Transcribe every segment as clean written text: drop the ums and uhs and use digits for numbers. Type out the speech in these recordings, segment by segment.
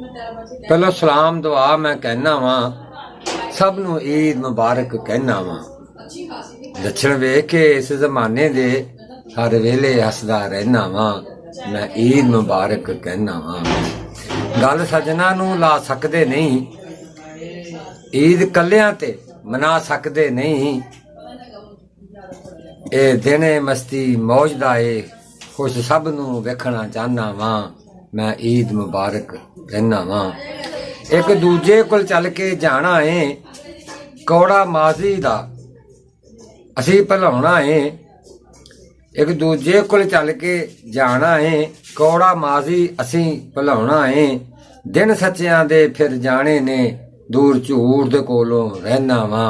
पहलो सलाम दुआ मैं कहना वा, सब नू ईद मुबारक कहना वा। दक्षिण वेख के इस जमाने दे हर वेले हसदा रहना वा, मैं ईद मुबारक कहना वा। गल सजना नू ला सकदे नहीं, ईद कलियां ते मना सकदे नहीं। ए दिने मस्ती मौज दा ए खुश सब नू वेखना चाहना वा, मैं ईद मुबारक कहना वा। एक दूजे कोल चल के जाना है, कौड़ा माजी दा असी भुलाउणा है। एक दूजे कोल चल के जाना है, कौड़ा माजी असी भुलाउणा है। दिन सच्चियां दे फिर जाने ने, दूर झूठ दे कोलों रहना वा,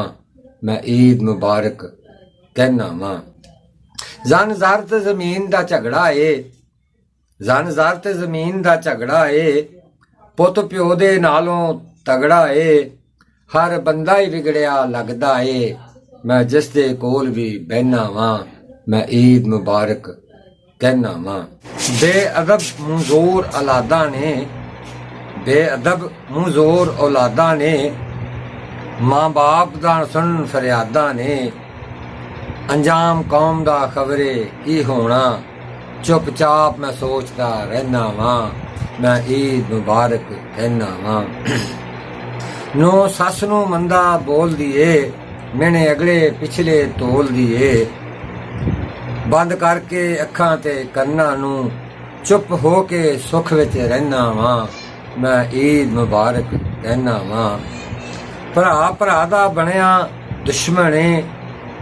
मैं ईद मुबारक कहना वा। जन ज़र ते जमीन दा झगड़ा है, जन ज़र ते जमीन दा झगड़ा है। पुत प्यो दे नालों तगड़ा है, हर बंदा ही बिगड़िया लगदा है। मैं जिस दे कोल भी बहना वा, मैं ईद मुबारक कहना वा। बेअदब मुंजोर औलादा ने, बेअदब मुंजोर औलादा ने, मां बाप दा सुन फरियादा ने। अंजाम कौम दा खबरे की होना, चुपचाप मैं सोचता रहना वा, मैं ईद मुबारक कहना वा। नो सस नू मंदा बोल दिए, मैंने अगले पिछले तोल दिए। बंद करके अखां ते कन्ना नू, चुप हो के सुख विच रहना वा, मैं ईद मुबारक कहना वा। भरा भरा दा बनिया दुश्मन है,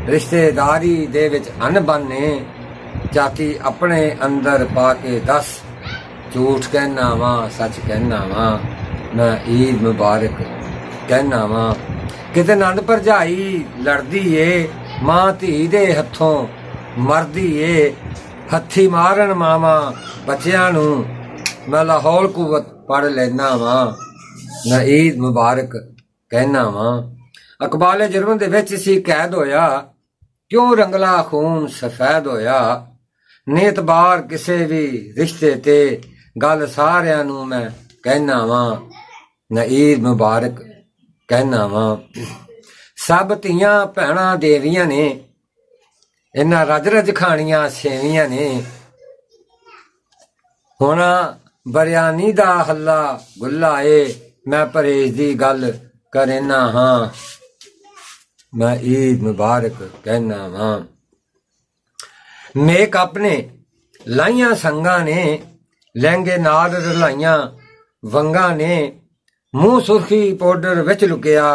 रिश्तेदारी दे विच अनबन है। जाति अपने अंदर पा के दस, झूठ कहना वा सच कहना वा, मैं ईद मुबारक कहना वा। किते नंद भरजाई लड़दी ए, मां धी दे हथों मरदी ए। हथी मारन मावा बच्चियां नू, मैं लाहौल कुवत पढ़ लेना वा, मैं ईद मुबारक कहना वा। अकबाले जुर्म दे विच सी कैद होया, क्यों रंगला खून सफेद होया। नेतबार किसे भी रिश्ते ते, गल सारियां नू मैं कहना वा, मैं ईद मुबारक कहना वा। सब धीआं भैणां देवियां ने, इन्हां रज रज खाणियां सेवियां ने। हुण बरियानी दा हल्ला गुल्ला ए, मैं परहेज दी गल करेना हां, मैं ईद मुबारक कहना वा। मेकअप ने लाइयां संगा ने, लहंगे नाल रलाइयां वंगा ने। मुंह सुर्खी पाउडर विच लुकिया,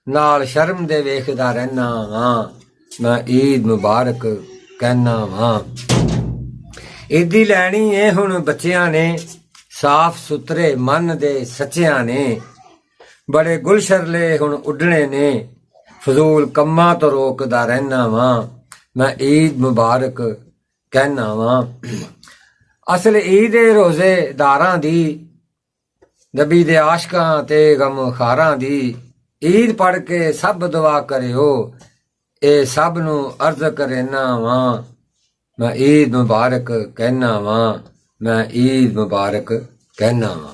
नाल शर्म दे वेखदा रहना वा, मैं ईद मुबारक कहना वा। ईदी लैनी ए हुण बच्चियां ने, साफ सुथरे मन दे सच्चियां ने। बड़े गुलशरले हुण उड्डणे ने, फजूल कम्मां तो रोकदा रहना वा, मैं ईद मुबारक कहना वा। असल ईद ए रोजेदारां दी, नबी दे आशकां ते गमखारां दी। ईद पढ़ के सब दुआ करियो, ए सब नू अर्ज करेना वा, मैं ईद मुबारक कहना वा, मैं ईद मुबारक कहना वा।